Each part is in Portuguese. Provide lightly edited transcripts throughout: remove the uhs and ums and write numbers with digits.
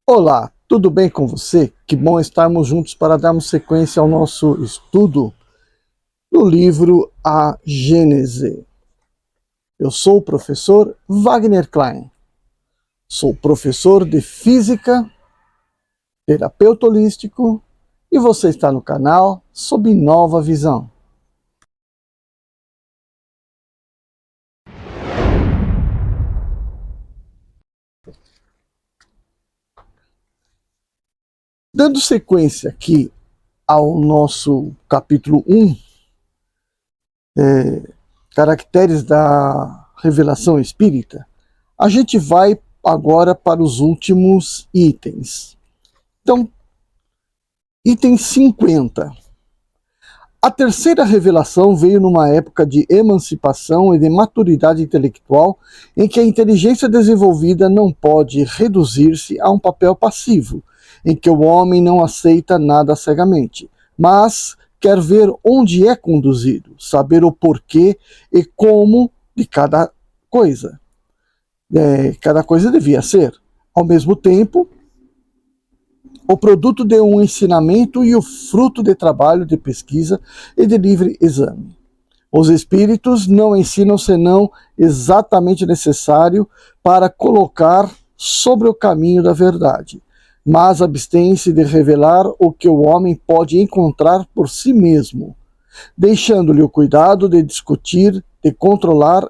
Olá, tudo bem com você? Que bom estarmos juntos para darmos sequência ao nosso estudo do livro A Gênese. Eu sou o professor Wagner Klein. Sou professor de Física, terapeuta holístico e você está no canal Sob Nova Visão. Dando sequência aqui ao nosso capítulo 1, Caracteres da Revelação Espírita, a gente vai agora para os últimos itens. Então, item 50. A terceira revelação veio numa época de emancipação e de maturidade intelectual em que a inteligência desenvolvida não pode reduzir-se a um papel passivo, em que o homem não aceita nada cegamente, mas quer ver onde é conduzido, saber o porquê e como de cada coisa. Cada coisa devia ser. Ao mesmo tempo, o produto de um ensinamento e o fruto de trabalho de pesquisa e de livre exame. Os espíritos não ensinam senão exatamente necessário para colocar sobre o caminho da verdade, mas abstêm-se de revelar o que o homem pode encontrar por si mesmo, deixando-lhe o cuidado de discutir, de controlar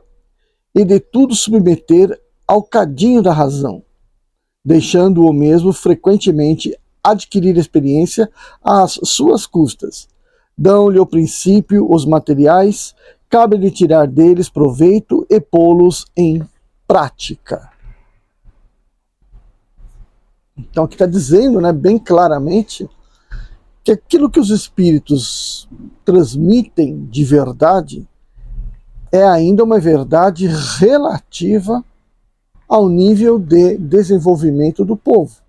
e de tudo submeter ao cadinho da razão, deixando o mesmo frequentemente adquirir experiência às suas custas. Dão-lhe o princípio os materiais, cabe-lhe tirar deles proveito e pô-los em prática. Então aqui está dizendo, né, bem claramente, que aquilo que os espíritos transmitem de verdade é ainda uma verdade relativa ao nível de desenvolvimento do povo.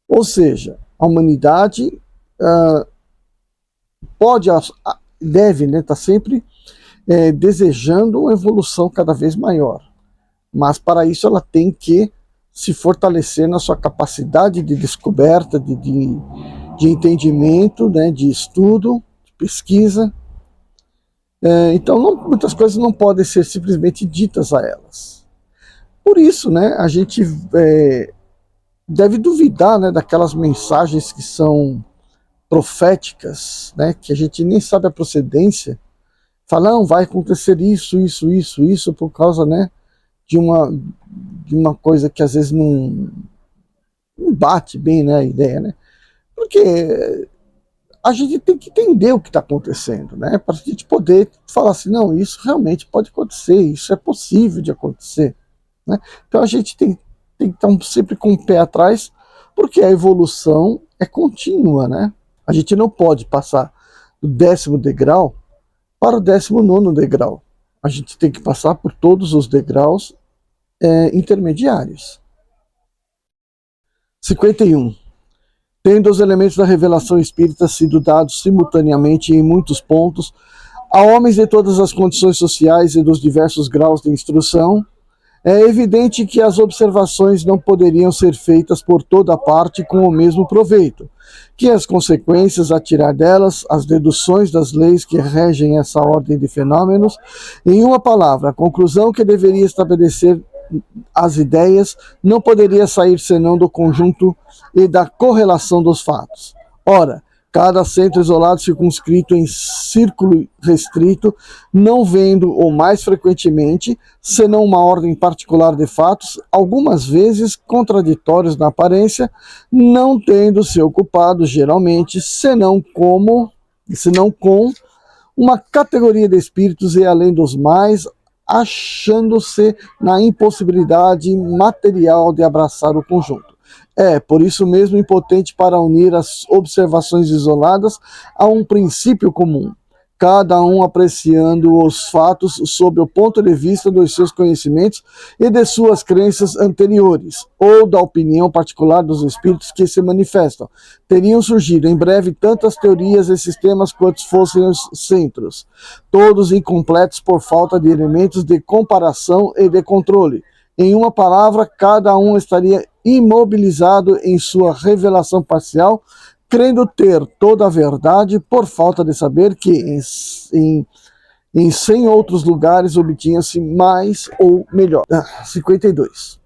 Ou seja, a humanidade deve, né, estar sempre desejando uma evolução cada vez maior. Mas para isso ela tem que se fortalecer na sua capacidade de descoberta, de entendimento, né, de estudo, de pesquisa. Então muitas coisas não podem ser simplesmente ditas a elas. Por isso, né, a gente deve duvidar, né, daquelas mensagens que são proféticas, né, que a gente nem sabe a procedência. Fala, não, vai acontecer isso por causa, né, de uma coisa que às vezes não bate bem, né, a ideia, né? Porque a gente tem que entender o que está acontecendo, né, para a gente poder falar assim, não, isso realmente pode acontecer, isso é possível de acontecer, né? Então a gente tem que estar sempre com o pé atrás, porque a evolução é contínua, né? A gente não pode passar do 10º degrau para o 19º degrau. A gente tem que passar por todos os degraus intermediários. 51. Tendo os elementos da revelação espírita sido dados simultaneamente em muitos pontos a homens de todas as condições sociais e dos diversos graus de instrução, é evidente que as observações não poderiam ser feitas por toda parte com o mesmo proveito, que as consequências a tirar delas, as deduções das leis que regem essa ordem de fenômenos, em uma palavra, a conclusão que deveria estabelecer as ideias não poderia sair senão do conjunto e da correlação dos fatos. Ora, cada centro isolado circunscrito em círculo restrito, não vendo, ou mais frequentemente, senão uma ordem particular de fatos, algumas vezes contraditórios na aparência, não tendo se ocupado geralmente, senão com uma categoria de espíritos e além dos mais, achando-se na impossibilidade material de abraçar o conjunto. Por isso mesmo, impotente para unir as observações isoladas a um princípio comum, cada um apreciando os fatos sob o ponto de vista dos seus conhecimentos e de suas crenças anteriores, ou da opinião particular dos espíritos que se manifestam. Teriam surgido em breve tantas teorias e sistemas quantos fossem os centros, todos incompletos por falta de elementos de comparação e de controle. Em uma palavra, cada um estaria imobilizado em sua revelação parcial, crendo ter toda a verdade, por falta de saber que em 100 outros lugares obtinha-se mais ou melhor. 52.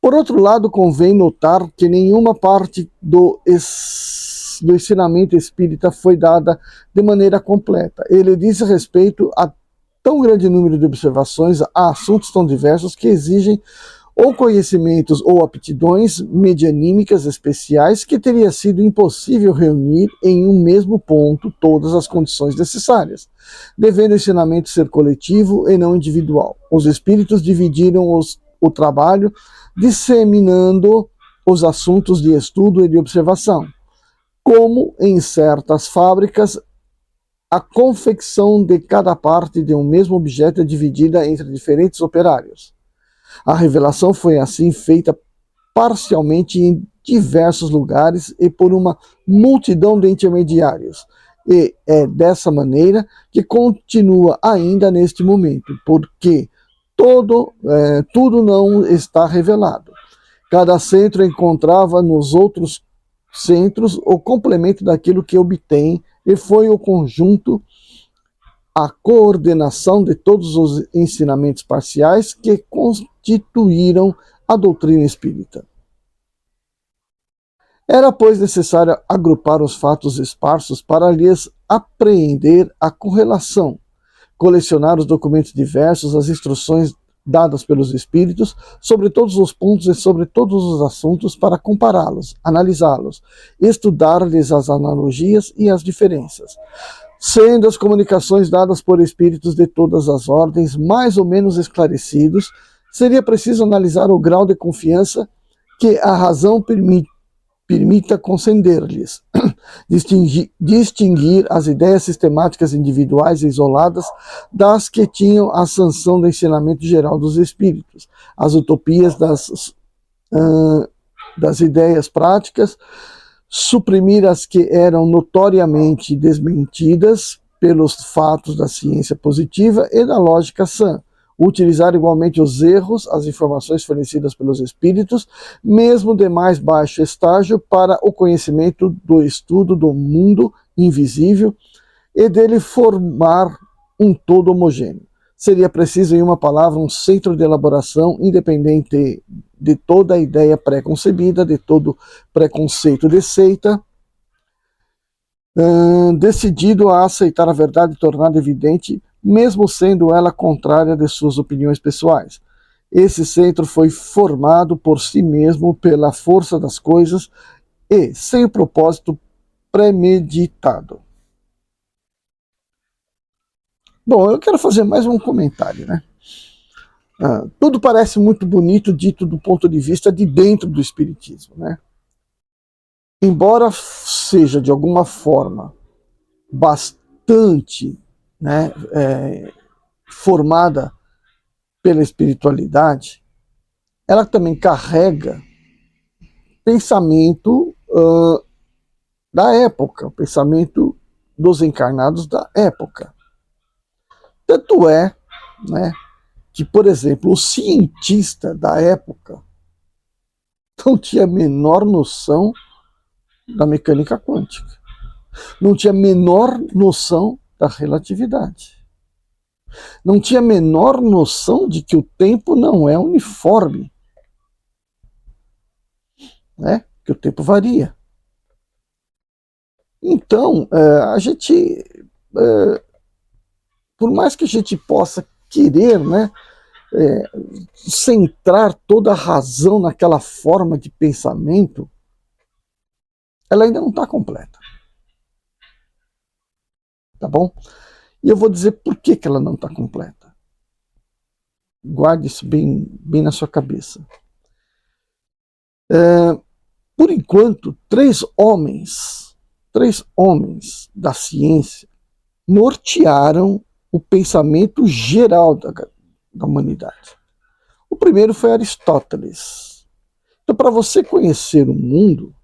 Por outro lado, convém notar que nenhuma parte do ensinamento espírita foi dada de maneira completa. Ele diz respeito a tão grande número de observações, a assuntos tão diversos que exigem ou conhecimentos ou aptidões medianímicas especiais que teria sido impossível reunir em um mesmo ponto todas as condições necessárias, devendo o ensinamento ser coletivo e não individual. Os espíritos dividiram o trabalho, disseminando os assuntos de estudo e de observação, como em certas fábricas a confecção de cada parte de um mesmo objeto é dividida entre diferentes operários. A revelação foi assim feita parcialmente em diversos lugares e por uma multidão de intermediários. E é dessa maneira que continua ainda neste momento, porque tudo não está revelado. Cada centro encontrava nos outros centros o complemento daquilo que obtém, e foi o conjunto, a coordenação de todos os ensinamentos parciais que constituíram a doutrina espírita. Era, pois, necessário agrupar os fatos esparsos para lhes apreender a correlação, colecionar os documentos diversos, as instruções dadas pelos espíritos sobre todos os pontos e sobre todos os assuntos para compará-los, analisá-los, estudar-lhes as analogias e as diferenças. Sendo as comunicações dadas por espíritos de todas as ordens mais ou menos esclarecidos, seria preciso analisar o grau de confiança que a razão permita conceder-lhes, distinguir as ideias sistemáticas individuais e isoladas das que tinham a sanção do ensinamento geral dos espíritos, as utopias das ideias práticas, suprimir as que eram notoriamente desmentidas pelos fatos da ciência positiva e da lógica sã, utilizar igualmente os erros, as informações fornecidas pelos espíritos, mesmo de mais baixo estágio, para o conhecimento do estudo do mundo invisível e dele formar um todo homogêneo. Seria preciso, em uma palavra, um centro de elaboração independente de toda a ideia pré-concebida, de todo preconceito de seita, decidido a aceitar a verdade e tornada evidente, mesmo sendo ela contrária de suas opiniões pessoais. Esse centro foi formado por si mesmo pela força das coisas e sem o propósito premeditado. Bom, eu quero fazer mais um comentário, né? Tudo parece muito bonito dito do ponto de vista de dentro do espiritismo, né? Embora seja de alguma forma bastante, né, formada pela espiritualidade, ela também carrega pensamento da época, o pensamento dos encarnados da época. Tanto é, né, que, por exemplo, o cientista da época não tinha a menor noção da mecânica quântica, não tinha a menor noção da relatividade, não tinha a menor noção de que o tempo não é uniforme, né? Que o tempo varia. Então, a gente, por mais que a gente possa querer, né, centrar toda a razão naquela forma de pensamento, ela ainda não está completa. Tá bom? E eu vou dizer por que ela não está completa. Guarde isso bem, bem na sua cabeça. Por enquanto, três homens da ciência nortearam o pensamento geral da humanidade. O primeiro foi Aristóteles. Então, para você conhecer o mundo,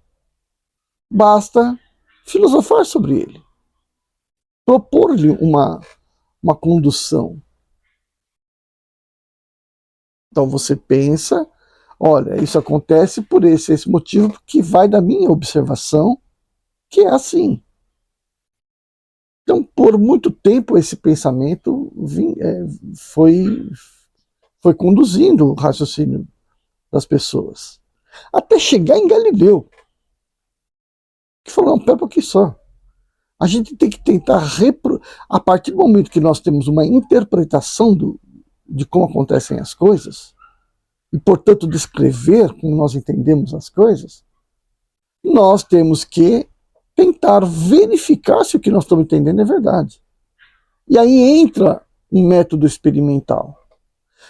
basta filosofar sobre ele, propor-lhe uma condução. Então você pensa, Olha, isso acontece por esse motivo, que vai da minha observação, que é assim. Então, por muito tempo, esse pensamento foi conduzindo o raciocínio das pessoas. Até chegar em Galileu, que falou, não, pera um pouquinho só. A gente tem que tentar, a partir do momento que nós temos uma interpretação de como acontecem as coisas, e, portanto, descrever como nós entendemos as coisas, nós temos que tentar verificar se o que nós estamos entendendo é verdade. E aí entra um método experimental.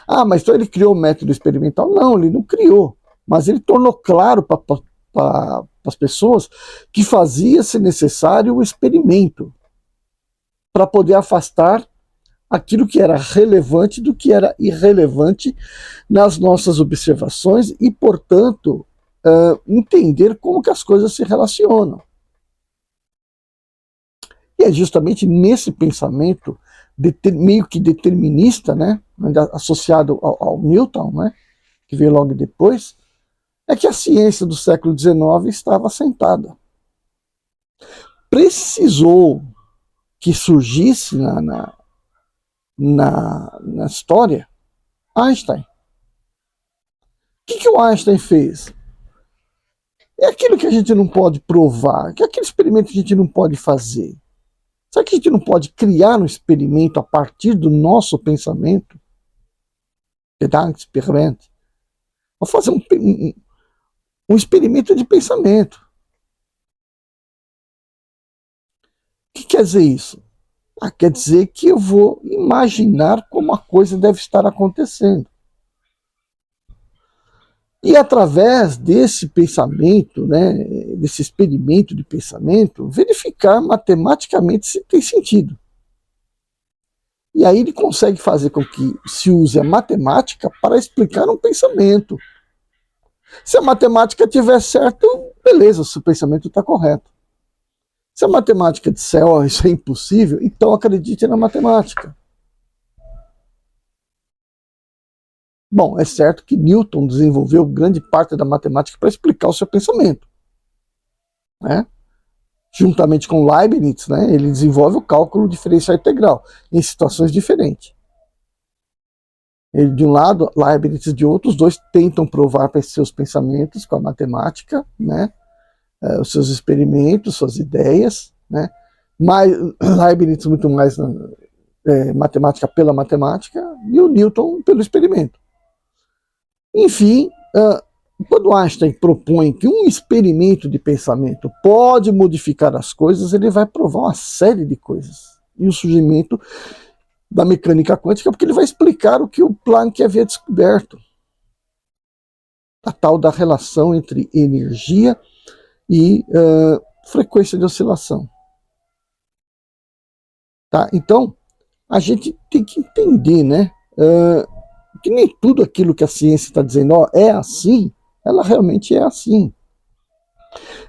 Ah, mas então ele criou o método experimental? Não, ele não criou. Mas ele tornou claro para as pessoas que fazia-se necessário o experimento para poder afastar aquilo que era relevante do que era irrelevante nas nossas observações e, portanto, entender como que as coisas se relacionam. E é justamente nesse pensamento meio que determinista, né, associado ao Newton, né, que veio logo depois, é que a ciência do século XIX estava assentada. Precisou que surgisse na história Einstein. O que o Einstein fez? É aquilo que a gente não pode provar, que é aquele experimento que a gente não pode fazer. Será que a gente não pode criar um experimento a partir do nosso pensamento? Experimento. Vamos fazer um experimento de pensamento. O que quer dizer isso? Quer dizer que eu vou imaginar como a coisa deve estar acontecendo. E através desse pensamento, né, desse experimento de pensamento, verificar matematicamente se tem sentido. E aí ele consegue fazer com que se use a matemática para explicar um pensamento. Se a matemática tiver certo, beleza, se o pensamento está correto. Se a matemática disser, ó, isso é impossível, então acredite na matemática. Bom, é certo que Newton desenvolveu grande parte da matemática para explicar o seu pensamento, né? Juntamente com Leibniz, né, ele desenvolve o cálculo diferencial integral em situações diferentes. Ele de um lado, Leibniz de outro, os dois tentam provar para seus pensamentos com a matemática, né, os seus experimentos, suas ideias, né, mas Leibniz muito mais matemática pela matemática e o Newton pelo experimento. Enfim, quando Einstein propõe que um experimento de pensamento pode modificar as coisas, ele vai provar uma série de coisas. E o surgimento da mecânica quântica, porque ele vai explicar o que o Planck havia descoberto. A tal da relação entre energia e frequência de oscilação. Tá? Então, a gente tem que entender, né, que nem tudo aquilo que a ciência está dizendo, ó, é assim, ela realmente é assim.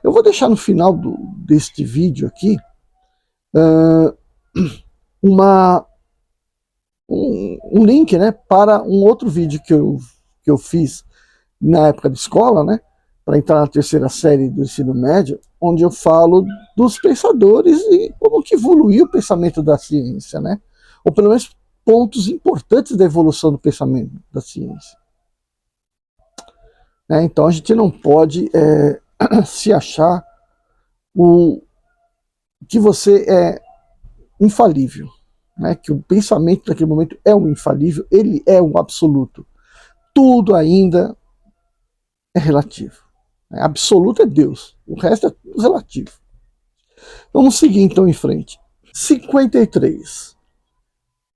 Eu vou deixar no final deste vídeo aqui um link, né, para um outro vídeo que eu fiz na época de escola, né, para entrar na terceira série do ensino médio, onde eu falo dos pensadores e como que evoluiu o pensamento da ciência, né, ou pelo menos pontos importantes da evolução do pensamento da ciência. Então a gente não pode se achar que você é infalível, né? Que o pensamento naquele momento é um infalível, ele é um absoluto. Tudo ainda é relativo. Absoluto é Deus, o resto é tudo relativo. Vamos seguir então em frente. 53.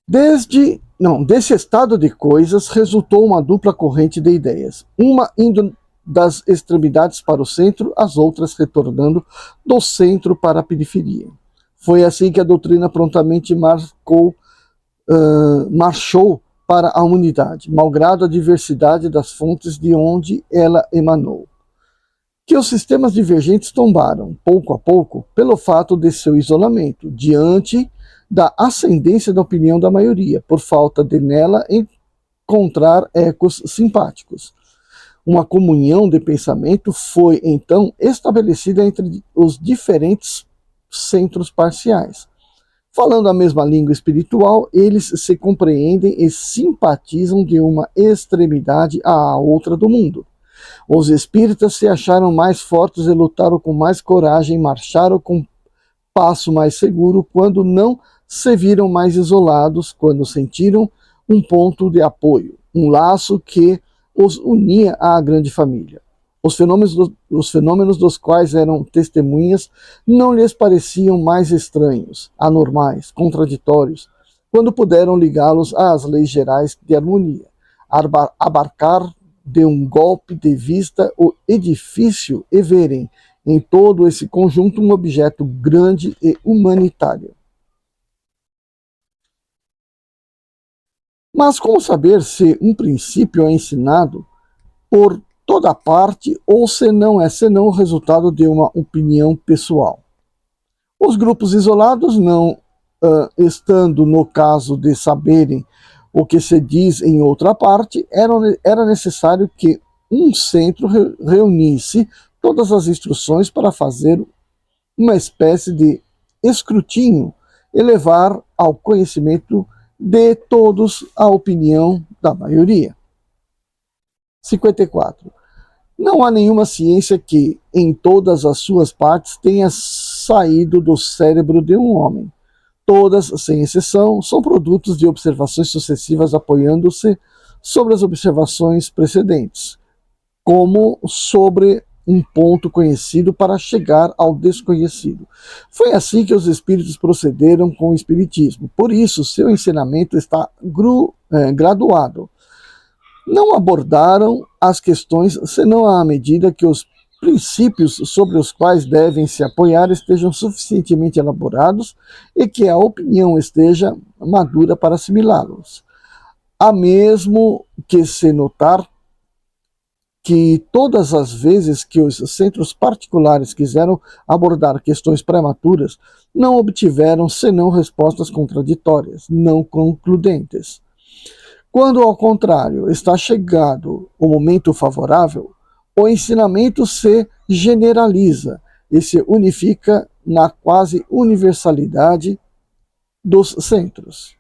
Desse estado de coisas resultou uma dupla corrente de ideias, uma indo das extremidades para o centro, as outras retornando do centro para a periferia. Foi assim que a doutrina prontamente marchou para a unidade, malgrado a diversidade das fontes de onde ela emanou. Que os sistemas divergentes tombaram, pouco a pouco, pelo fato de seu isolamento, diante da ascendência da opinião da maioria, por falta de nela encontrar ecos simpáticos. Uma comunhão de pensamento foi, então, estabelecida entre os diferentes centros parciais. Falando a mesma língua espiritual, eles se compreendem e simpatizam de uma extremidade à outra do mundo. Os espíritas se acharam mais fortes e lutaram com mais coragem, marcharam com passo mais seguro quando não se viram mais isolados, quando sentiram um ponto de apoio, um laço que os unia à grande família. Os fenômenos dos quais eram testemunhas não lhes pareciam mais estranhos, anormais, contraditórios, quando puderam ligá-los às leis gerais de harmonia, abarcar de um golpe de vista o edifício e verem em todo esse conjunto um objeto grande e humanitário. Mas como saber se um princípio é ensinado por toda parte ou se não é senão o resultado de uma opinião pessoal? Os grupos isolados, não estando no caso de saberem o que se diz em outra parte, era necessário que um centro reunisse todas as instruções para fazer uma espécie de escrutínio e levar ao conhecimento de todos a opinião da maioria. 54. Não há nenhuma ciência que, em todas as suas partes, tenha saído do cérebro de um homem. Todas, sem exceção, são produtos de observações sucessivas apoiando-se sobre as observações precedentes, como sobre um ponto conhecido para chegar ao desconhecido. Foi assim que os espíritos procederam com o espiritismo. Por isso, seu ensinamento está graduado. Não abordaram as questões senão à medida que os princípios sobre os quais devem se apoiar estejam suficientemente elaborados e que a opinião esteja madura para assimilá-los. Há mesmo que se notar que todas as vezes que os centros particulares quiseram abordar questões prematuras, não obtiveram senão respostas contraditórias, não concludentes. Quando, ao contrário, está chegado o momento favorável, o ensinamento se generaliza e se unifica na quase universalidade dos centros.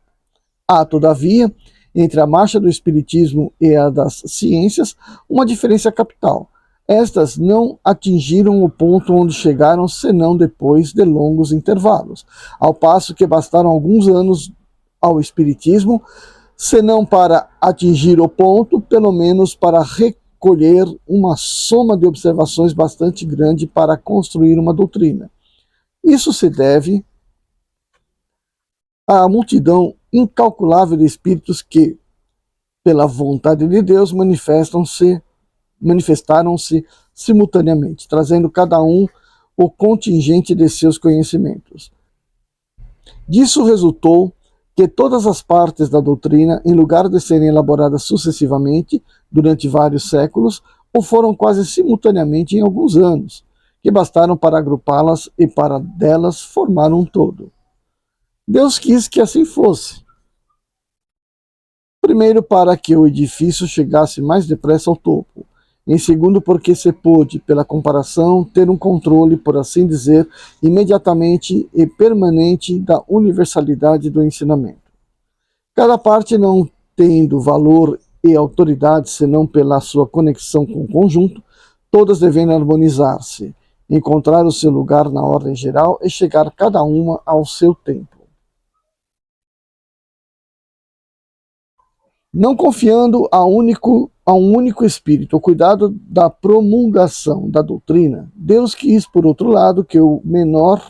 Há, todavia, entre a marcha do espiritismo e a das ciências, uma diferença capital. Estas não atingiram o ponto onde chegaram senão depois de longos intervalos, ao passo que bastaram alguns anos ao espiritismo, senão para atingir o ponto, pelo menos para recolher uma soma de observações bastante grande para construir uma doutrina. Isso se deve à multidão incalculável de espíritos que, pela vontade de Deus, manifestaram-se simultaneamente, trazendo cada um o contingente de seus conhecimentos. Disso resultou que todas as partes da doutrina, em lugar de serem elaboradas sucessivamente durante vários séculos, ou foram quase simultaneamente em alguns anos, que bastaram para agrupá-las e para delas formar um todo. Deus quis que assim fosse. Primeiro, para que o edifício chegasse mais depressa ao topo. Em segundo, porque se pôde, pela comparação, ter um controle, por assim dizer, imediatamente e permanente da universalidade do ensinamento. Cada parte não tendo valor e autoridade senão pela sua conexão com o conjunto, todas devendo harmonizar-se, encontrar o seu lugar na ordem geral e chegar cada uma ao seu tempo. Não confiando a um único espírito o cuidado da promulgação da doutrina, Deus quis, por outro lado, que o menor,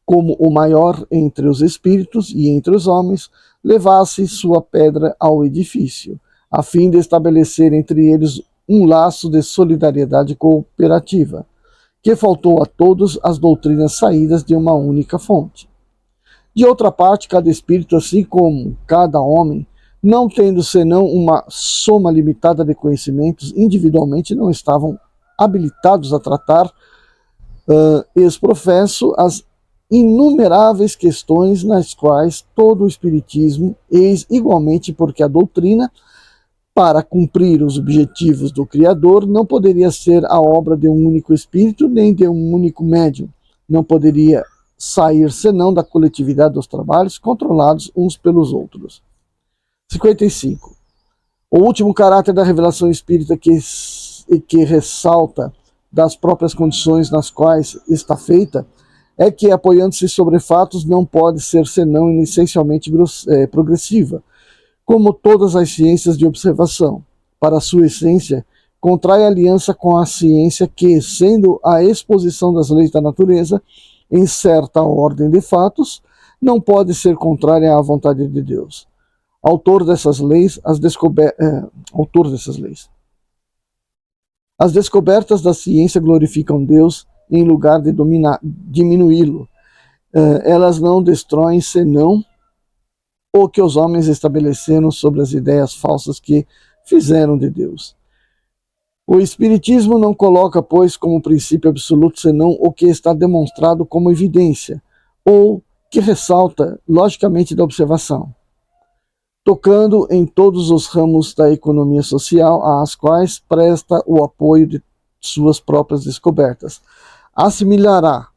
como o maior entre os espíritos e entre os homens, levasse sua pedra ao edifício, a fim de estabelecer entre eles um laço de solidariedade cooperativa, que faltou a todos as doutrinas saídas de uma única fonte. De outra parte, cada espírito, assim como cada homem, não tendo senão uma soma limitada de conhecimentos, individualmente não estavam habilitados a tratar exprofesso as inumeráveis questões nas quais todo o espiritismo, eis igualmente porque a doutrina para cumprir os objetivos do Criador, não poderia ser a obra de um único espírito, nem de um único médium. Não poderia sair senão da coletividade dos trabalhos, controlados uns pelos outros. 55. O último caráter da revelação espírita que ressalta das próprias condições nas quais está feita é que, apoiando-se sobre fatos, não pode ser senão essencialmente progressiva, como todas as ciências de observação. Para sua essência, contrai aliança com a ciência que, sendo a exposição das leis da natureza em certa ordem de fatos, não pode ser contrária à vontade de Deus. Autor dessas leis. As descobertas da ciência glorificam Deus em lugar de diminuí-lo. Elas não destroem senão o que os homens estabeleceram sobre as ideias falsas que fizeram de Deus. O Espiritismo não coloca, pois, como princípio absoluto senão o que está demonstrado como evidência, ou que ressalta logicamente da observação, tocando em todos os ramos da economia social, às quais presta o apoio de suas próprias descobertas. Assimilará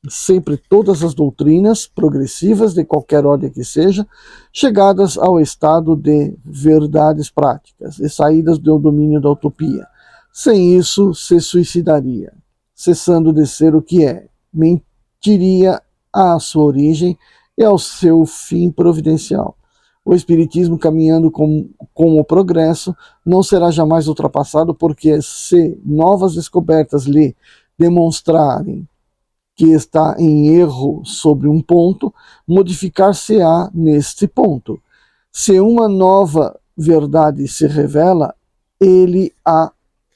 sempre todas as doutrinas progressivas, de qualquer ordem que seja, chegadas ao estado de verdades práticas e saídas do domínio da utopia. Sem isso, se suicidaria, cessando de ser o que é, mentiria à sua origem e ao seu fim providencial. O Espiritismo, caminhando com o progresso, não será jamais ultrapassado, porque se novas descobertas lhe demonstrarem que está em erro sobre um ponto, modificar-se-á neste ponto. Se uma nova verdade se revela, ele a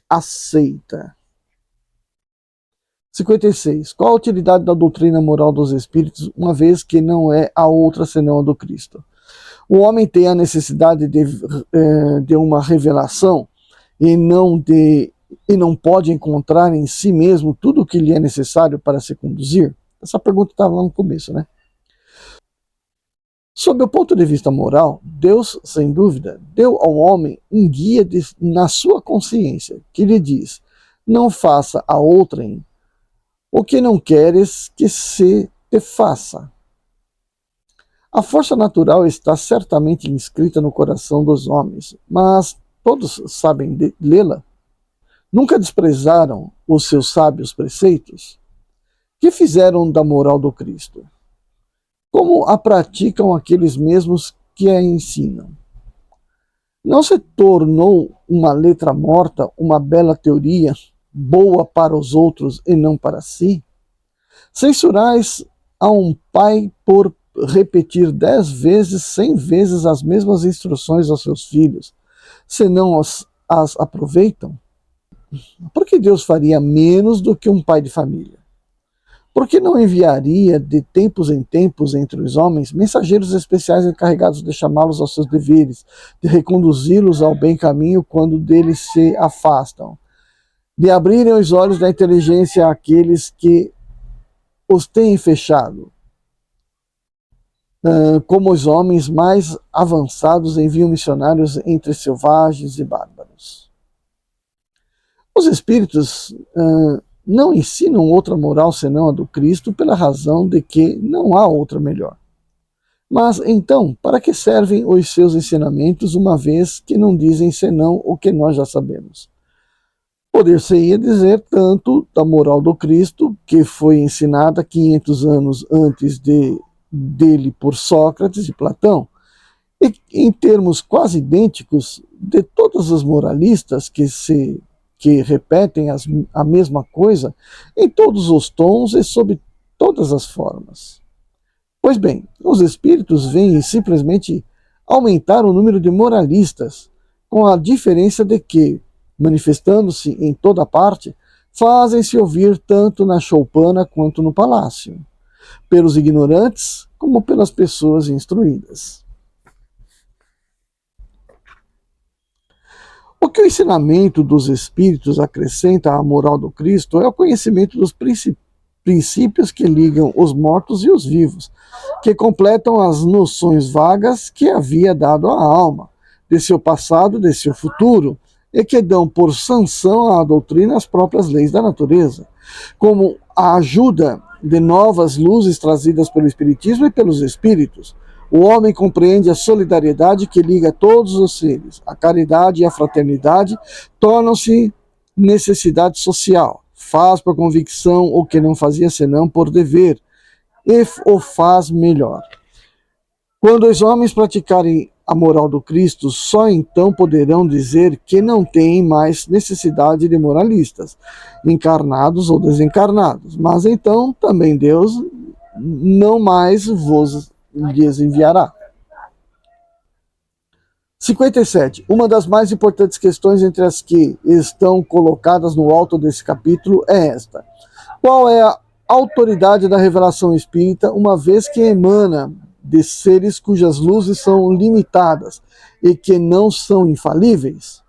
aceita. 56. Qual a utilidade da doutrina moral dos espíritos, uma vez que não é a outra senão a do Cristo? O homem tem a necessidade de uma revelação e não pode encontrar em si mesmo tudo o que lhe é necessário para se conduzir? Essa pergunta estava lá no começo, né? Sob o ponto de vista moral, Deus, sem dúvida, deu ao homem um guia na sua consciência, que lhe diz: não faça a outrem o que não queres que se te faça. A força natural está certamente inscrita no coração dos homens, mas todos sabem lê-la? Nunca desprezaram os seus sábios preceitos? Que fizeram da moral do Cristo? Como a praticam aqueles mesmos que a ensinam? Não se tornou uma letra morta, uma bela teoria, boa para os outros e não para si? Censurais a um pai por repetir 10 vezes, 100 vezes as mesmas instruções aos seus filhos, se não as aproveitam? Por que Deus faria menos do que um pai de família? Por que não enviaria de tempos em tempos entre os homens mensageiros especiais encarregados de chamá-los aos seus deveres, de reconduzi-los ao bem caminho quando deles se afastam, de abrirem os olhos da inteligência àqueles que os têm fechado? Como os homens mais avançados enviam missionários entre selvagens e bárbaros. Os espíritos não ensinam outra moral senão a do Cristo, pela razão de que não há outra melhor. Mas, então, para que servem os seus ensinamentos, uma vez que não dizem senão o que nós já sabemos? Poder-se-ia dizer tanto da moral do Cristo, que foi ensinada 500 anos antes dele por Sócrates e Platão, e em termos quase idênticos de todos os moralistas que repetem a mesma coisa em todos os tons e sob todas as formas. Pois bem, os espíritos vêm simplesmente aumentar o número de moralistas, com a diferença de que, manifestando-se em toda parte, fazem-se ouvir tanto na choupana quanto no palácio, pelos ignorantes como pelas pessoas instruídas. O que o ensinamento dos espíritos acrescenta à moral do Cristo é o conhecimento dos princípios que ligam os mortos e os vivos, que completam as noções vagas que havia dado à alma, de seu passado, de seu futuro, e que dão por sanção à doutrina as próprias leis da natureza, como a ajuda de novas luzes trazidas pelo Espiritismo e pelos Espíritos. O homem compreende a solidariedade que liga todos os seres. A caridade e a fraternidade tornam-se necessidade social. Faz por convicção o que não fazia senão por dever, e o faz melhor. Quando os homens praticarem a moral do Cristo, só então poderão dizer que não têm mais necessidade de moralistas, encarnados ou desencarnados. Mas então também Deus não mais vos lhes enviará. 57. Uma das mais importantes questões entre as que estão colocadas no alto desse capítulo é esta: qual é a autoridade da revelação espírita, uma vez que emana de seres cujas luzes são limitadas e que não são infalíveis?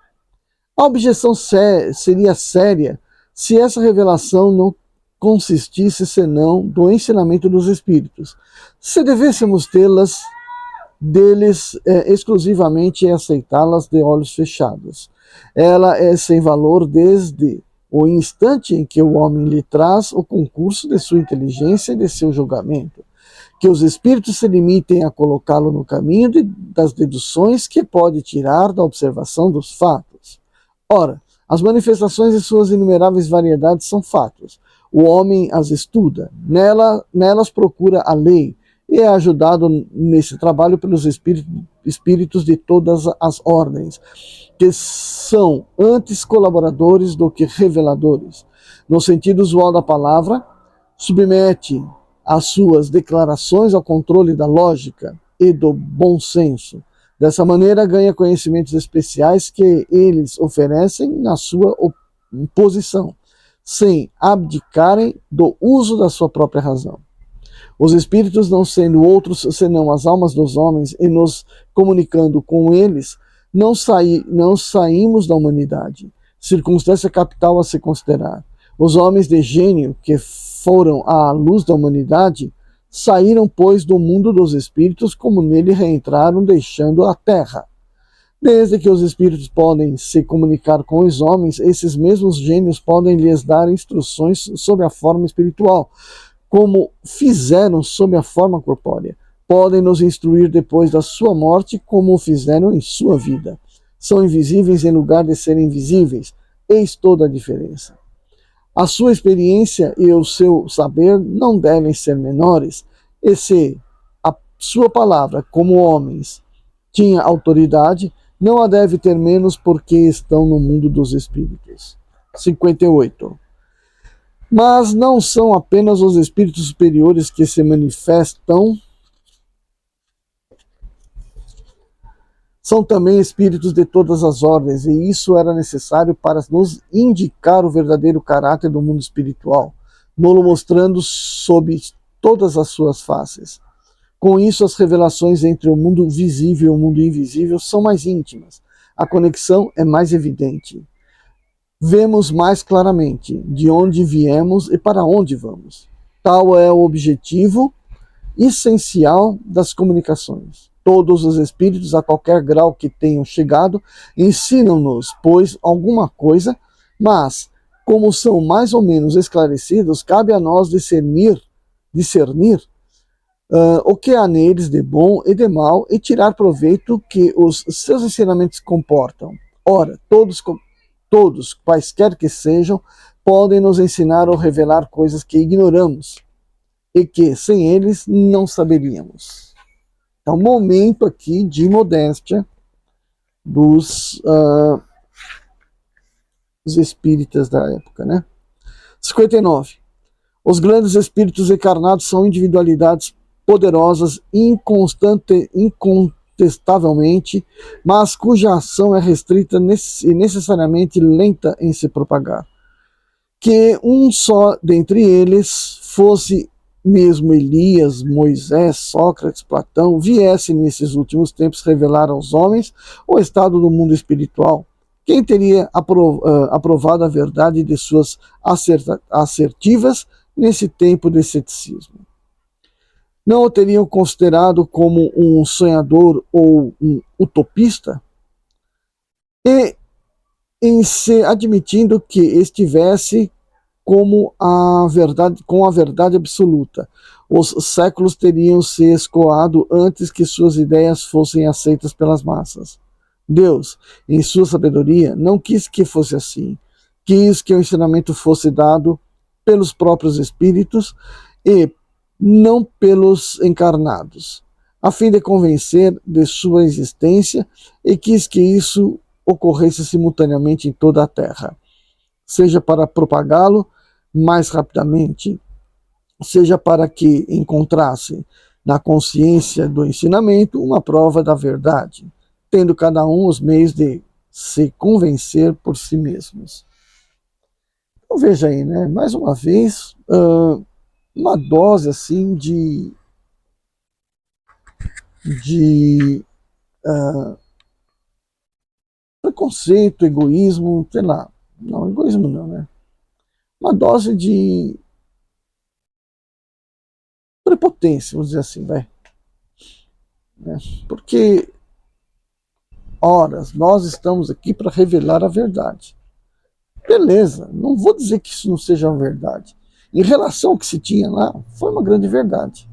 A objeção seria séria se essa revelação não consistisse senão do ensinamento dos Espíritos. Se devêssemos tê-las deles exclusivamente e aceitá-las de olhos fechados. Ela é sem valor desde o instante em que o homem lhe traz o concurso de sua inteligência e de seu julgamento. Que os espíritos se limitem a colocá-lo no caminho das deduções que pode tirar da observação dos fatos. Ora, as manifestações de suas inumeráveis variedades são fatos. O homem as estuda, nelas procura a lei, e é ajudado nesse trabalho pelos espíritos de todas as ordens, que são antes colaboradores do que reveladores. No sentido usual da palavra, submete as suas declarações ao controle da lógica e do bom senso. Dessa maneira, ganha conhecimentos especiais que eles oferecem na sua posição, sem abdicarem do uso da sua própria razão. Os espíritos, não sendo outros senão as almas dos homens, e nos comunicando com eles, não saímos da humanidade. Circunstância capital a se considerar. Os homens de gênio, que foram à luz da humanidade, saíram, pois, do mundo dos espíritos, como nele reentraram, deixando a terra. Desde que os espíritos podem se comunicar com os homens, esses mesmos gênios podem lhes dar instruções sob a forma espiritual, como fizeram sob a forma corpórea. Podem nos instruir depois da sua morte, como o fizeram em sua vida. São invisíveis em lugar de serem visíveis. Eis toda a diferença. A sua experiência e o seu saber não devem ser menores, e se a sua palavra, como homens, tinha autoridade, não a deve ter menos porque estão no mundo dos espíritos. 58. Mas não são apenas os espíritos superiores que se manifestam, são também espíritos de todas as ordens, e isso era necessário para nos indicar o verdadeiro caráter do mundo espiritual, nos mostrando sob todas as suas faces. Com isso, as revelações entre o mundo visível e o mundo invisível são mais íntimas. A conexão é mais evidente. Vemos mais claramente de onde viemos e para onde vamos. Tal é o objetivo essencial das comunicações. Todos os espíritos, a qualquer grau que tenham chegado, ensinam-nos, pois, alguma coisa, mas, como são mais ou menos esclarecidos, cabe a nós discernir o que há neles de bom e de mal e tirar proveito que os seus ensinamentos comportam. Ora, todos, quaisquer que sejam, podem nos ensinar ou revelar coisas que ignoramos e que, sem eles, não saberíamos. É um momento aqui de modéstia dos espíritas da época, né? 59. Os grandes espíritos encarnados são individualidades poderosas, incontestavelmente, mas cuja ação é restrita e necessariamente lenta em se propagar. Que um só dentre eles, fosse mesmo Elias, Moisés, Sócrates, Platão, viesse nesses últimos tempos revelar aos homens o estado do mundo espiritual, quem teria aprovado a verdade de suas assertivas nesse tempo de ceticismo? Não o teriam considerado como um sonhador ou um utopista? e em se admitindo que estivesse como a verdade, com a verdade absoluta. Os séculos teriam se escoado antes que suas ideias fossem aceitas pelas massas. Deus, em sua sabedoria, não quis que fosse assim. Quis que o ensinamento fosse dado pelos próprios espíritos e não pelos encarnados, a fim de convencer de sua existência, e quis que isso ocorresse simultaneamente em toda a Terra, seja para propagá-lo mais rapidamente, seja para que encontrasse na consciência do ensinamento uma prova da verdade, tendo cada um os meios de se convencer por si mesmos. Então veja aí, né? Mais uma vez, uma dose assim de preconceito, egoísmo, sei lá. Não, egoísmo não, né? Uma dose de prepotência, vamos dizer assim, vai. Né? Porque, horas, nós estamos aqui para revelar a verdade. Beleza, não vou dizer que isso não seja uma verdade. Em relação ao que se tinha lá, foi uma grande verdade.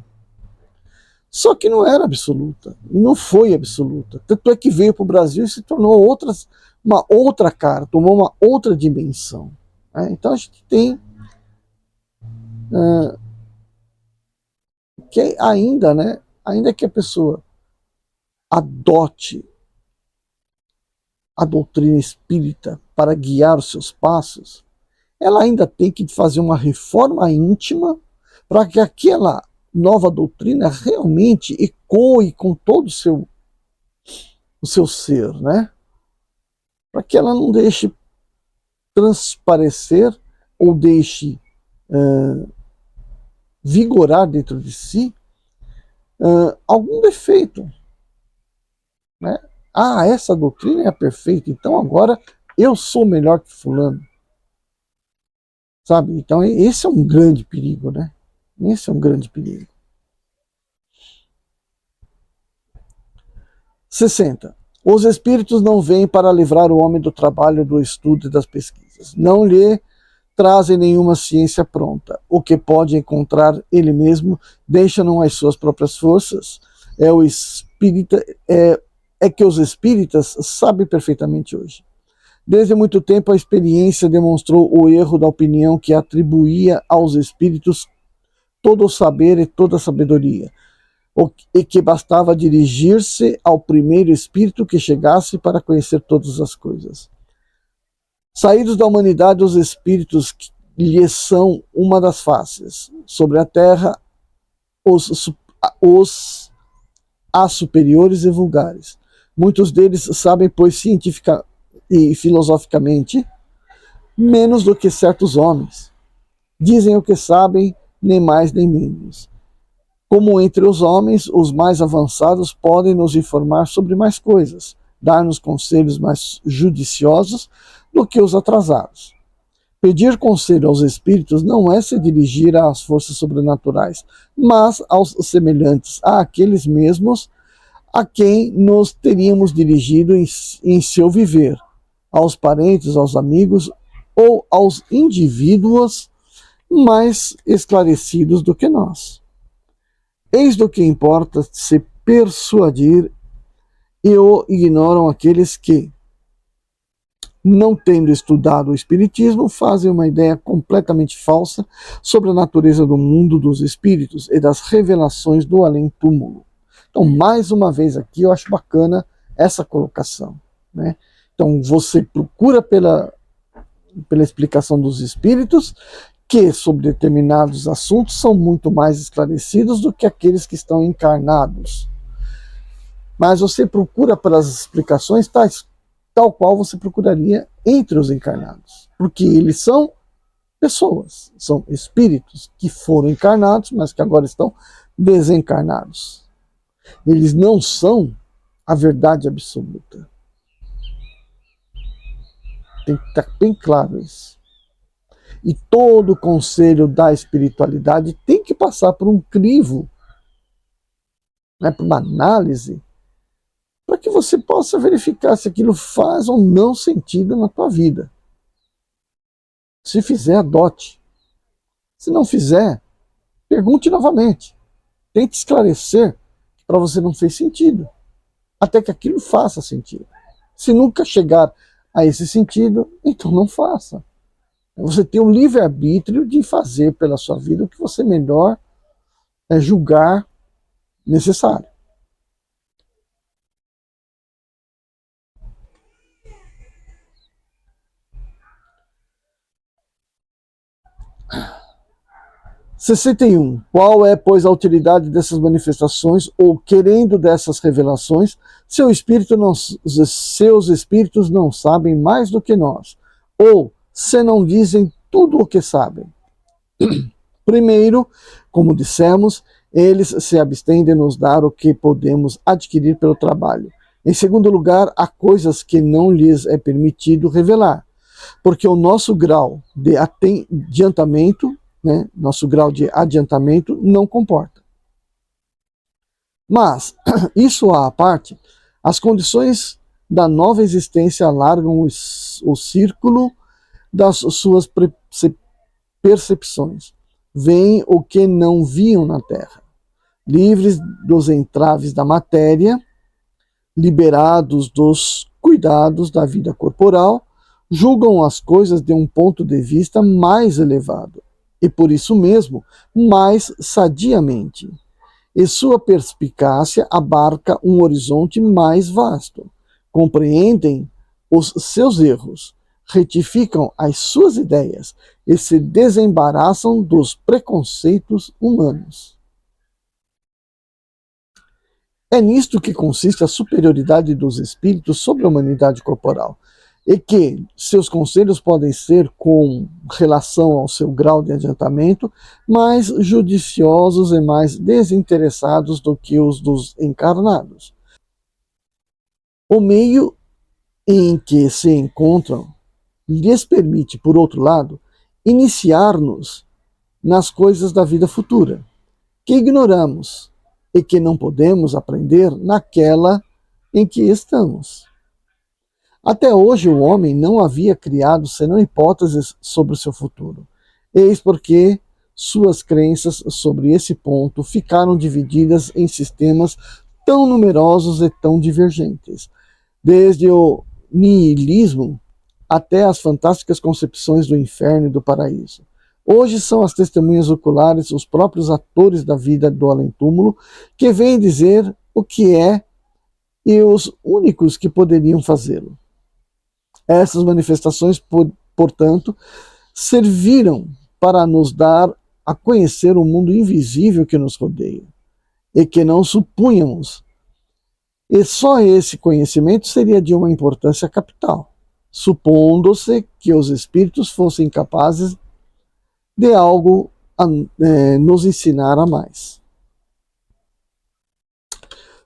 Só que não era absoluta, e não foi absoluta. Tanto é que veio para o Brasil e se tornou uma outra cara, tomou uma outra dimensão. Né? Então a gente tem que ainda, né, ainda que a pessoa adote a doutrina espírita para guiar os seus passos, ela ainda tem que fazer uma reforma íntima para que aquela nova doutrina realmente ecoe com todo o seu ser, né? Para que ela não deixe transparecer ou deixe vigorar dentro de si algum defeito, né? Ah, essa doutrina é a perfeita, então agora eu sou melhor que fulano. Sabe? Então esse é um grande perigo, né? Esse é um grande perigo. 60. Os espíritos não vêm para livrar o homem do trabalho, do estudo e das pesquisas. Não lhe trazem nenhuma ciência pronta. O que pode encontrar ele mesmo, deixa-no às suas próprias forças. É que os espíritas sabem perfeitamente hoje. Desde muito tempo a experiência demonstrou o erro da opinião que atribuía aos espíritos todo o saber e toda a sabedoria, e que bastava dirigir-se ao primeiro espírito que chegasse para conhecer todas as coisas. Saídos da humanidade, os espíritos lhes são uma das faces. Sobre a terra, há superiores e vulgares. Muitos deles sabem, pois, científica e filosoficamente, menos do que certos homens. Dizem o que sabem, nem mais nem menos. Como entre os homens, os mais avançados podem nos informar sobre mais coisas, dar-nos conselhos mais judiciosos do que os atrasados. Pedir conselho aos espíritos não é se dirigir às forças sobrenaturais, mas aos semelhantes, àqueles mesmos a quem nos teríamos dirigido em seu viver, aos parentes, aos amigos ou aos indivíduos mais esclarecidos do que nós. Eis do que importa se persuadir, e o ignoram aqueles que, não tendo estudado o Espiritismo, fazem uma ideia completamente falsa sobre a natureza do mundo dos espíritos e das revelações do além-túmulo. Então, mais uma vez aqui, eu acho bacana essa colocação. Né? Então, você procura pela explicação dos espíritos, que sobre determinados assuntos são muito mais esclarecidos do que aqueles que estão encarnados. Mas você procura pelas explicações tal qual você procuraria entre os encarnados, porque eles são pessoas, são espíritos que foram encarnados, mas que agora estão desencarnados. Eles não são a verdade absoluta. Tem que estar bem claro isso. E todo o conselho da espiritualidade tem que passar por um crivo, né, por uma análise para que você possa verificar se aquilo faz ou não sentido na tua vida. Se fizer, adote. Se não fizer, pergunte novamente. Tente esclarecer que para você não fez sentido, até que aquilo faça sentido. Se nunca chegar a esse sentido, então não faça. Você tem o livre-arbítrio de fazer pela sua vida o que você melhor julgar necessário. Qual é, pois, a utilidade dessas manifestações, ou querendo dessas revelações, seus espíritos não sabem mais do que nós, ou se não dizem tudo o que sabem? Primeiro, como dissemos, eles se abstêm de nos dar o que podemos adquirir pelo trabalho. Em segundo lugar, há coisas que não lhes é permitido revelar, porque o nosso grau de adiantamento, não comporta. Mas, isso à parte, as condições da nova existência alargam o círculo das suas percepções. Veem o que não viam na Terra. Livres dos entraves da matéria, liberados dos cuidados da vida corporal, julgam as coisas de um ponto de vista mais elevado, e por isso mesmo, mais sadiamente. E sua perspicácia abarca um horizonte mais vasto. Compreendem os seus erros, retificam as suas ideias e se desembaraçam dos preconceitos humanos. É nisto que consiste a superioridade dos espíritos sobre a humanidade corporal, e que seus conselhos podem ser, com relação ao seu grau de adiantamento, mais judiciosos e mais desinteressados do que os dos encarnados. O meio em que se encontram lhes permite, por outro lado, iniciar-nos nas coisas da vida futura, que ignoramos e que não podemos aprender naquela em que estamos. Até hoje o homem não havia criado senão hipóteses sobre o seu futuro. Eis porque suas crenças sobre esse ponto ficaram divididas em sistemas tão numerosos e tão divergentes, desde o niilismo até as fantásticas concepções do inferno e do paraíso. Hoje são as testemunhas oculares, os próprios atores da vida do além-túmulo, que vêm dizer o que é e os únicos que poderiam fazê-lo. Essas manifestações, portanto, serviram para nos dar a conhecer o mundo invisível que nos rodeia e que não supunhamos. E só esse conhecimento seria de uma importância capital, supondo-se que os espíritos fossem capazes de algo a nos ensinar a mais.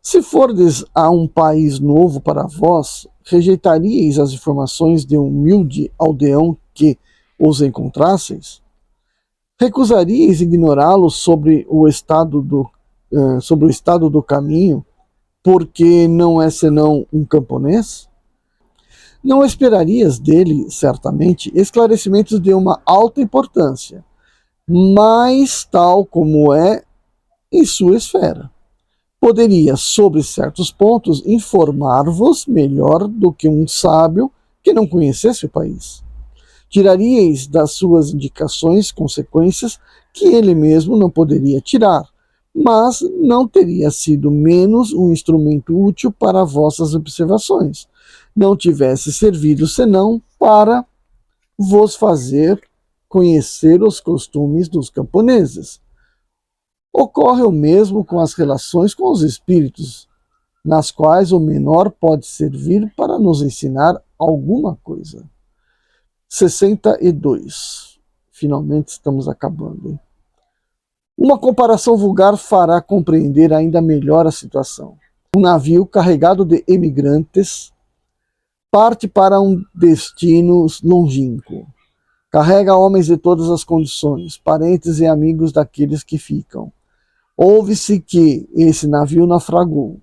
Se fordes a um país novo para vós, rejeitaríeis as informações de um humilde aldeão que os encontrasseis? Recusaríeis ignorá-los sobre o estado do caminho, porque não é senão um camponês? Não esperarias dele, certamente, esclarecimentos de uma alta importância, mas tal como é em sua esfera. Poderia, sobre certos pontos, informar-vos melhor do que um sábio que não conhecesse o país. Tiraríeis das suas indicações consequências que ele mesmo não poderia tirar, mas não teria sido menos um instrumento útil para vossas observações. Não tivesse servido senão para vos fazer conhecer os costumes dos camponeses. Ocorre o mesmo com as relações com os espíritos, nas quais o menor pode servir para nos ensinar alguma coisa. 62. Finalmente estamos acabando. Hein? Uma comparação vulgar fará compreender ainda melhor a situação. Um navio carregado de emigrantes parte para um destino longínquo. Carrega homens de todas as condições, parentes e amigos daqueles que ficam. Ouve-se que esse navio naufragou.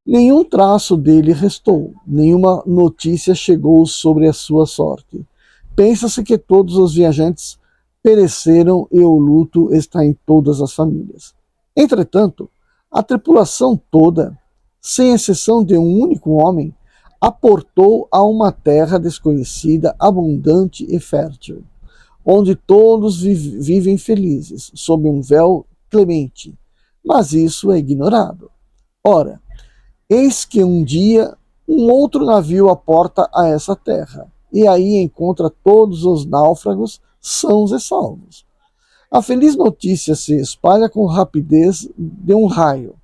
Nenhum traço dele restou, nenhuma notícia chegou sobre a sua sorte. Pensa-se que todos os viajantes pereceram e o luto está em todas as famílias. Entretanto, a tripulação toda, sem exceção de um único homem, aportou a uma terra desconhecida, abundante e fértil, onde todos vivem felizes, sob um véu clemente. Mas isso é ignorado. Ora, eis que um dia um outro navio aporta a essa terra, e aí encontra todos os náufragos sãos e salvos. A feliz notícia se espalha com rapidez de um raio.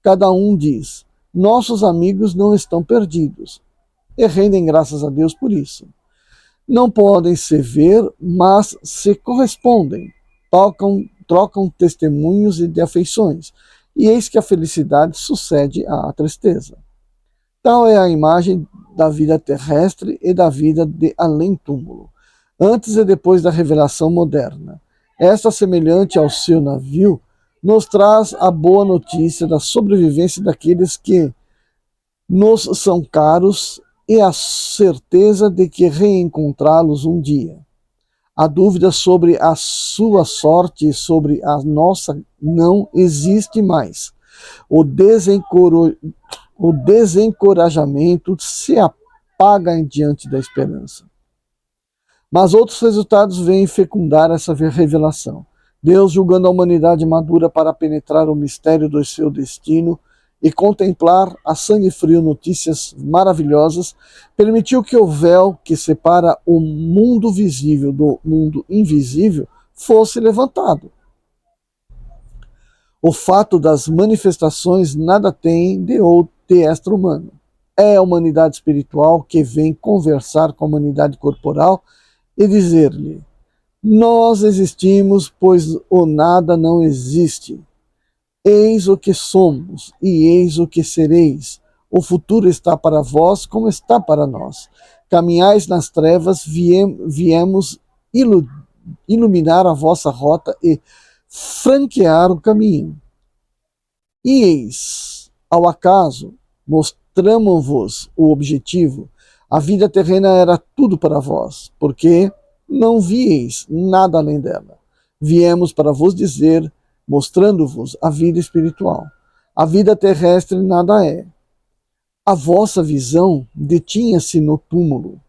Cada um diz: nossos amigos não estão perdidos, e rendem graças a Deus por isso. Não podem se ver, mas se correspondem, trocam testemunhos e de afeições, e eis que a felicidade sucede à tristeza. Tal é a imagem da vida terrestre e da vida de além-túmulo, antes e depois da revelação moderna. Esta, semelhante ao seu navio, nos traz a boa notícia da sobrevivência daqueles que nos são caros e a certeza de que reencontrá-los um dia. A dúvida sobre a sua sorte e sobre a nossa não existe mais. O desencorajamento se apaga diante da esperança. Mas outros resultados vêm fecundar essa revelação. Deus, julgando a humanidade madura para penetrar o mistério do seu destino e contemplar a sangue frio notícias maravilhosas, permitiu que o véu que separa o mundo visível do mundo invisível fosse levantado. O fato das manifestações nada tem de extra-humano. É a humanidade espiritual que vem conversar com a humanidade corporal e dizer-lhe: nós existimos, pois o nada não existe. Eis o que somos, e eis o que sereis. O futuro está para vós, como está para nós. Caminhais nas trevas, viemos iluminar a vossa rota e franquear o caminho. E eis, ao acaso, mostramos-vos o objetivo. A vida terrena era tudo para vós, porque não vieis nada além dela. Viemos para vos dizer, mostrando-vos a vida espiritual. A vida terrestre nada é. A vossa visão detinha-se no túmulo.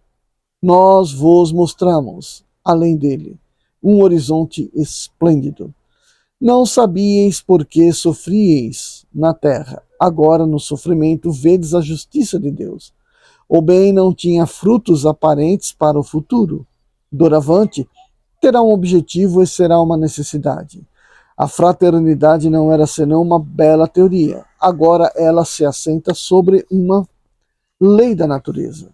Nós vos mostramos, além dele, um horizonte esplêndido. Não sabíeis por que sofríeis na terra. Agora, no sofrimento, vedes a justiça de Deus. O bem não tinha frutos aparentes para o futuro. Doravante, terá um objetivo e será uma necessidade. A fraternidade não era senão uma bela teoria. Agora ela se assenta sobre uma lei da natureza.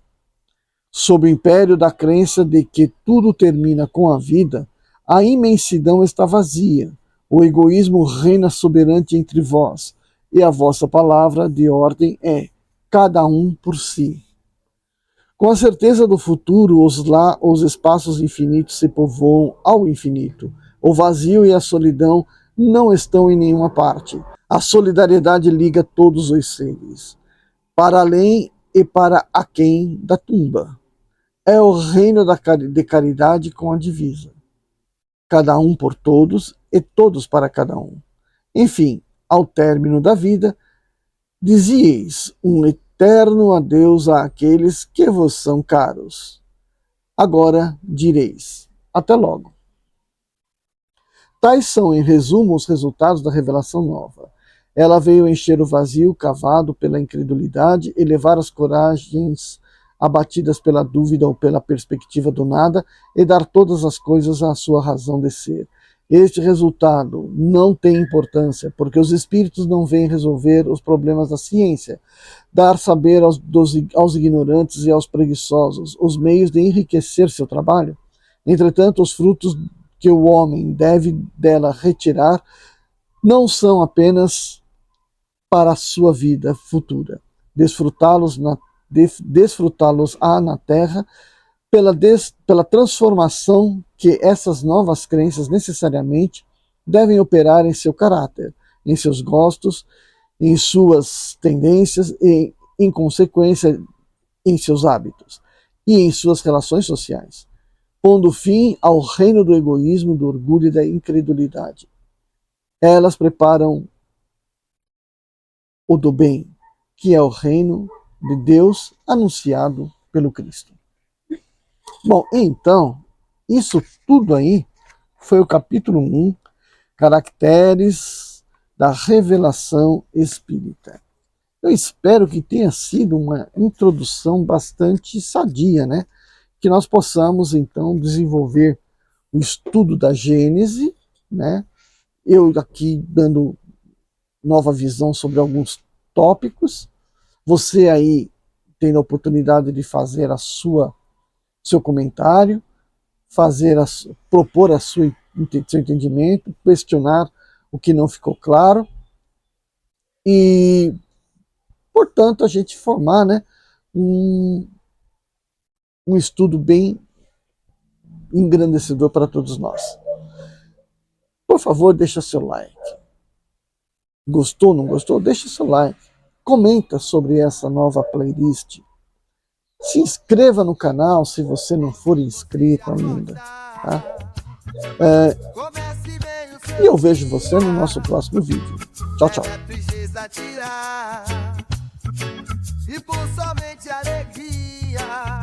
Sob o império da crença de que tudo termina com a vida, a imensidão está vazia. O egoísmo reina soberante entre vós, e a vossa palavra de ordem é: cada um por si. Com a certeza do futuro, os espaços infinitos se povoam ao infinito. O vazio e a solidão não estão em nenhuma parte. A solidariedade liga todos os seres, para além e para aquém da tumba. É o reino de caridade com a divisa. Cada um por todos e todos para cada um. Enfim, ao término da vida, dizieis um eterno adeus àqueles que vos são caros. Agora direis: até logo. Tais são, em resumo, os resultados da revelação nova. Ela veio encher o vazio cavado pela incredulidade, elevar as coragens abatidas pela dúvida ou pela perspectiva do nada, e dar todas as coisas à sua razão de ser. Este resultado não tem importância, porque os espíritos não vêm resolver os problemas da ciência, dar saber aos ignorantes e aos preguiçosos os meios de enriquecer seu trabalho. Entretanto, os frutos que o homem deve dela retirar não são apenas para a sua vida futura, desfrutá-los-á na terra, pela transformação que essas novas crenças necessariamente devem operar em seu caráter, em seus gostos em suas tendências e, em consequência, em seus hábitos e em suas relações sociais, pondo fim ao reino do egoísmo, do orgulho e da incredulidade. Elas preparam o do bem, que é o reino de Deus anunciado pelo Cristo. Bom, então, isso tudo aí foi o capítulo 1, Caracteres da Revelação Espírita. Eu espero que tenha sido uma introdução bastante sadia, né? Que nós possamos, então, desenvolver o estudo da Gênese, né? Eu aqui dando nova visão sobre alguns tópicos, você aí tendo a oportunidade de fazer seu comentário, propor seu entendimento, questionar o que não ficou claro e, portanto, a gente formar, né, um estudo bem engrandecedor para todos nós. Por favor, deixa seu like. Gostou, não gostou? Deixa seu like. Comenta sobre essa nova playlist. Se inscreva no canal se você não for inscrito ainda. Tá? E eu vejo você no nosso próximo vídeo. Tchau, tchau. E por somente alegria,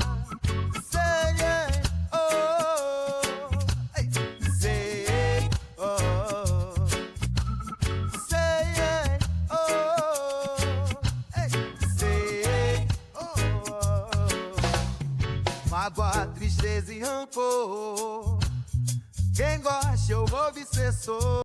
mágoa, tristeza e rancor. Quem gosta, eu vou obsessor.